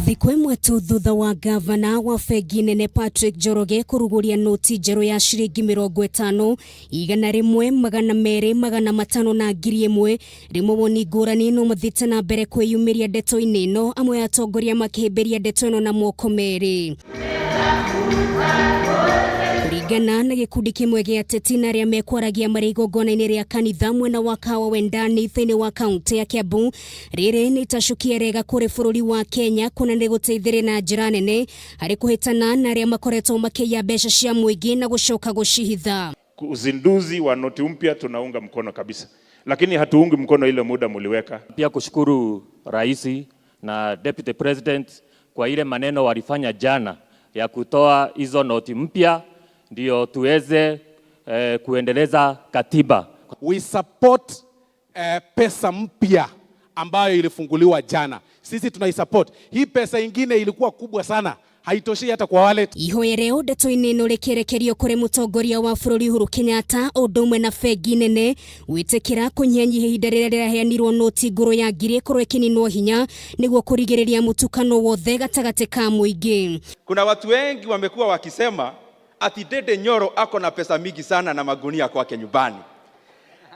Thikũ ĩmwe tu thutha wa gavana wa bengi nene Partrick Njoroge kuruguria noti njeru ya ciringi 50, 100, 200, 500 na 1000, rimwe woni ngũrani no mathite na mbere kwĩyumĩria ndeto-inĩ ĩno, amwe atongoria makĩhĩmbĩria ndeto ĩno na moko merĩ. Kuringana na gĩkundi kĩmwe gĩa ateti na arĩa mekwaragia marĩ igongona-inĩ rĩa kanitha mwena wa Kawa Wendani thĩinĩ wa kaunti ya Kiambu, rĩrĩ nĩ itacukia riega kũrĩ bũrũri wa Kenya kuna nĩ gũteithĩrĩria na njĩra nene harĩ kuhitana na arĩa makoretwo makĩiya mbeca cia mũingĩ na gũcoka gũcihitha. Uzinduzi wa noti mpya tunaunga mkono kabisa, lakini hatuungi mkono ile muda muliweka. Pia kushukuru rais na deputy president kwa ile maneno walifanya jana ya kutoa hizo noti mpya ndio tuweze kuendeleza katiba. We support pesa mpya ambayo ilifunguliwa jana. Sisi tunaisupport. Hii pesa ingine ilikuwa kubwa sana, haitoshi hata kwa wale. Ihoereo ndeto-inĩ ĩno rĩkĩrekerio kũrĩ mutongoria wa bũrũri Uhuru Kenyatta undumwe na bengi nene gwĩtĩkĩra kũnyihanyihia ihinda rĩrĩa rĩraheanirwo noti ngũrũ ya ngiri ĩkorwo ĩkĩninwo hinya nĩguo kũrigĩrĩria mũtukano wothe gatagatĩ ka mũingĩ. Kuna watu wengi wamekuwa wakisema ati Dede Nyoro ako na pesa mingi sana na magunia kwake nyumbani.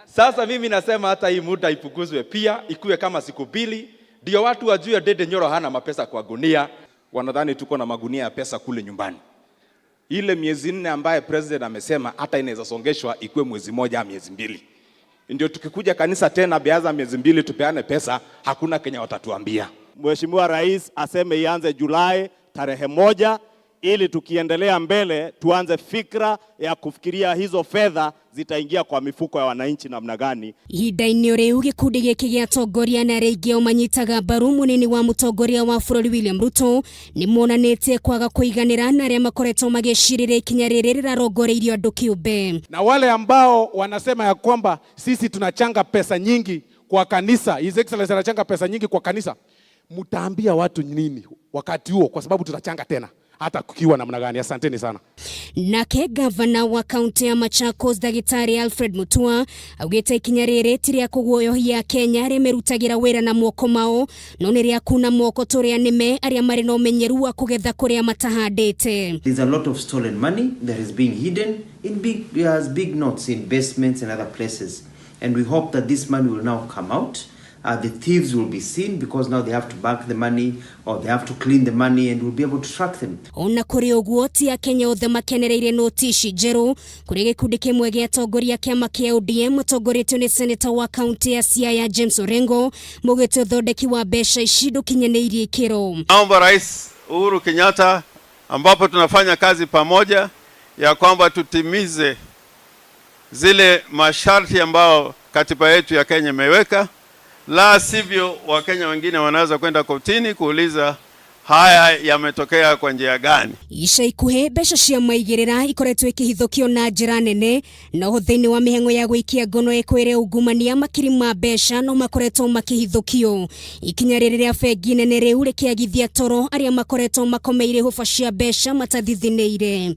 Sasa mimi nasema hata hii muda ipunguzwe pia, ikuwe kama siku 2, ndio watu wajue Dede Nyoro hana mapesa kwa gunia. Wanadhani tuko na magunia ya pesa kule nyumbani. Ile miezi 4 ambaye president amesema hata inaweza songeshwa ikuwe mwezi 1 au miezi 2. Ndio tukikuja kanisa tena biaza miezi 2 tupeane pesa, hakuna Kenya watatuambia. Mheshimiwa Rais aseme ianze Julai tarehe 1 ili tukiendelea mbele tuanze fikra ya kufikiria hizo fedha zitaingia kwa mifuko ya wananchi namna gani. Ihinda-inĩ rĩu gĩkundi gĩkĩ gĩa atongoria na arĩa aingĩ manyitaga mbaru mũnini wa mutongoria wa bũrũri William Ruto nĩ monanĩtie kwaga kũiganĩra na arĩa makoretwo magĩcirĩria ikinya rĩrĩ rĩrarongoreirio andũ kĩũmbe. Na wale ambao wanasema ya kwamba sisi tunachanga pesa nyingi kwa kanisa, His Excellency anachanga pesa nyingi kwa kanisa, mtaambia watu nini wakati huo, kwa sababu tutachanga tena hata kukiwa namna gani. Asanteni sana. Nake gavana wa kaunti ya Machakos Dagitari Alfred Mutua augĩte ikinya rĩrĩ ti rĩa kũguoyohia Kenya arĩa merutagira wĩra na moko mao, no nĩ rĩa kuna moko tũrĩa nĩme arĩa marĩ na ũmenyeru wa kũgetha kũrĩa matahandĩte. There's a lot of stolen money that is being hidden in big notes in basements and other places, and we hope that this money will now come out. The thieves will be seen because now they have to bank the money or they have to clean the money and we'll be able to track them. Ona kũrĩ ũguo ti Akenya othe makenereire noti ici njerũ, kũrĩ gĩkundi kĩmwe gĩa atongoria kĩama kĩa ODM mũtongoretio nĩ seneta wa kaunti ya Siaya James Orengo maugĩte ũthondeki wa mbeca ici ndũkinyanĩirie ikĩro. Naomba Rais Uhuru Kenyatta, ambapo tunafanya kazi pamoja, ya kwamba tutimize zile masharti ambao katiba yetu ya Kenya imeweka. La sivyo Wakenya wengine wanaweza kwenda kotini kuuliza haya yametokea kwa njia gani. Ica ikuhĩ mbeca cia maigirira ikoretwo ikĩhithũkio na njĩra nene, no thĩinĩ wa mĩhang'o ya gũikia ngono ekwĩre ungumania makiri ma mbeca no makoretwo makĩhithũkio. Ikinya rĩrĩ rĩa bengi nene rĩu rĩkĩagithia toro arĩa makoretwo makomeire hũba cia mbeca matathithinĩire.